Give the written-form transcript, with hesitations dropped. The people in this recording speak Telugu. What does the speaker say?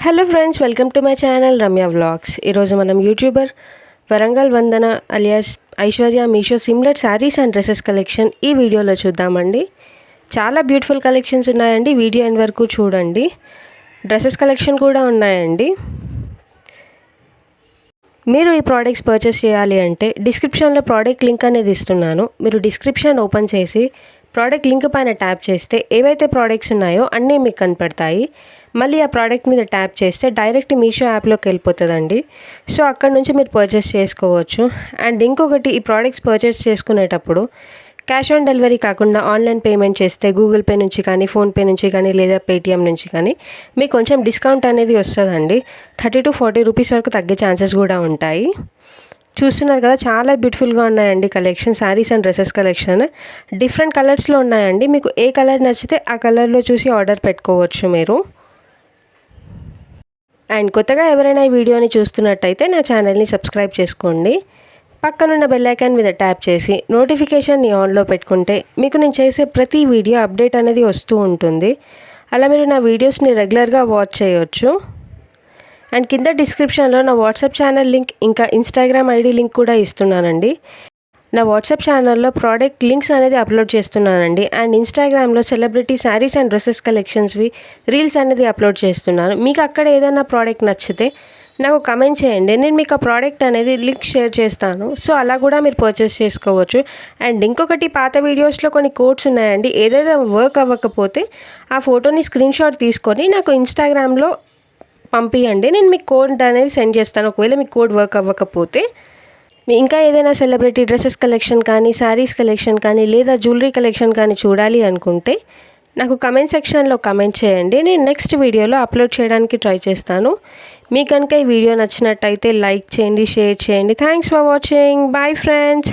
Hello friends, welcome to my channel Ramya vlogs. ఈరోజు మనం YouTuber Warangal Vandana alias Aishwarya Meesho సిమ్లెట్ saris and dresses collection ఈ వీడియోలో చూద్దామండి. చాలా బ్యూటిఫుల్ కలెక్షన్స్ ఉన్నాయండి. వీడియో ఎండ్ వరకు చూడండి. డ్రెస్సెస్ కలెక్షన్ కూడా ఉన్నాయండి. మీరు ఈ ప్రోడక్ట్స్ పర్చేస్ చేయాలి అంటే డిస్క్రిప్షన్లో ప్రోడక్ట్ లింక్ అనేది ఇస్తున్నాను. మీరు డిస్క్రిప్షన్ ఓపెన్ చేసి ప్రోడక్ట్ లింక్ పైన ట్యాప్ చేస్తే ఏవైతే ప్రోడక్ట్స్ ఉన్నాయో అన్నీ మీకు కనపడతాయి. మళ్ళీ ఆ ప్రోడక్ట్ మీద ట్యాప్ చేస్తే డైరెక్ట్ మీషో యాప్లోకి వెళ్ళిపోతుందండి. సో అక్కడ నుంచి మీరు పర్చేస్ చేసుకోవచ్చు. అండ్ ఇంకొకటి, ఈ ప్రోడక్ట్స్ పర్చేస్ చేసుకునేటప్పుడు క్యాష్ ఆన్ డెలివరీ కాకుండా ఆన్లైన్ పేమెంట్ చేస్తే గూగుల్ పే నుంచి కానీ, ఫోన్పే నుంచి కానీ, లేదా పేటిఎం నుంచి కానీ మీకు కొంచెం డిస్కౌంట్ అనేది వస్తుందండి. 30 to 40 రూపీస్ వరకు తగ్గే ఛాన్సెస్ కూడా ఉంటాయి. చూస్తున్నారు కదా, చాలా బ్యూటిఫుల్గా ఉన్నాయండి collection. Saris and dresses collection different కలర్స్లో ఉన్నాయండి. మీకు ఏ కలర్ నచ్చితే ఆ కలర్లో చూసి ఆర్డర్ పెట్టుకోవచ్చు మీరు. అండ్ కొత్తగా ఎవరైనా ఈ వీడియోని చూస్తున్నట్టయితే నా ఛానల్ని సబ్స్క్రైబ్ చేసుకోండి. పక్కనున్న బెల్ ఐకాన్ మీద ట్యాప్ చేసి నోటిఫికేషన్ని ఆన్లో పెట్టుకుంటే మీకు నేను చేసే ప్రతి వీడియో అప్డేట్ అనేది వస్తూ ఉంటుంది. అలా మీరు నా వీడియోస్ని రెగ్యులర్గా వాచ్ చేయొచ్చు. అండ్ కింద డిస్క్రిప్షన్లో నా వాట్సాప్ ఛానల్ లింక్, ఇంకా ఇన్స్టాగ్రామ్ ఐడి లింక్ కూడా ఇస్తున్నానండి. నా వాట్సాప్ ఛానల్లో ప్రోడక్ట్ లింక్స్ అనేది అప్లోడ్ చేస్తున్నానండి. అండ్ ఇన్స్టాగ్రామ్లో సెలబ్రిటీ శారీస్ అండ్ డ్రెస్సెస్ కలెక్షన్స్వి రీల్స్ అనేది అప్లోడ్ చేస్తున్నాను. మీకు అక్కడ ఏదైనా ప్రోడక్ట్ నచ్చితే నాకు కమెంట్ చేయండి. నేను మీకు ఆ ప్రోడక్ట్ అనేది లింక్ షేర్ చేస్తాను. సో అలా కూడా మీరు పర్చేస్ చేసుకోవచ్చు. అండ్ ఇంకొకటి, పాత వీడియోస్లో కొన్ని కోడ్స్ ఉన్నాయండి. ఏదైతే వర్క్ అవ్వకపోతే ఆ ఫోటోని స్క్రీన్ షాట్ తీసుకొని నాకు ఇన్స్టాగ్రామ్లో పంపించండి. నేను మీకు కోడ్ అనేది సెండ్ చేస్తాను. ఒకవేళ మీకు కోడ్ వర్క్ అవ్వకపోతే ఇంకా ఏదైనా సెలబ్రిటీ డ్రెస్సెస్ కలెక్షన్ కానీ, శారీస్ కలెక్షన్ కానీ, లేదా జ్యువెలరీ కలెక్షన్ కానీ చూడాలి అనుకుంటే నాకు కమెంట్ సెక్షన్లో కమెంట్ చేయండి. నేను నెక్స్ట్ వీడియోలో అప్లోడ్ చేయడానికి ట్రై చేస్తాను. మీకు కనుక ఈ వీడియో నచ్చినట్టయితే లైక్ చేయండి, షేర్ చేయండి. Thanks for watching. Bye friends.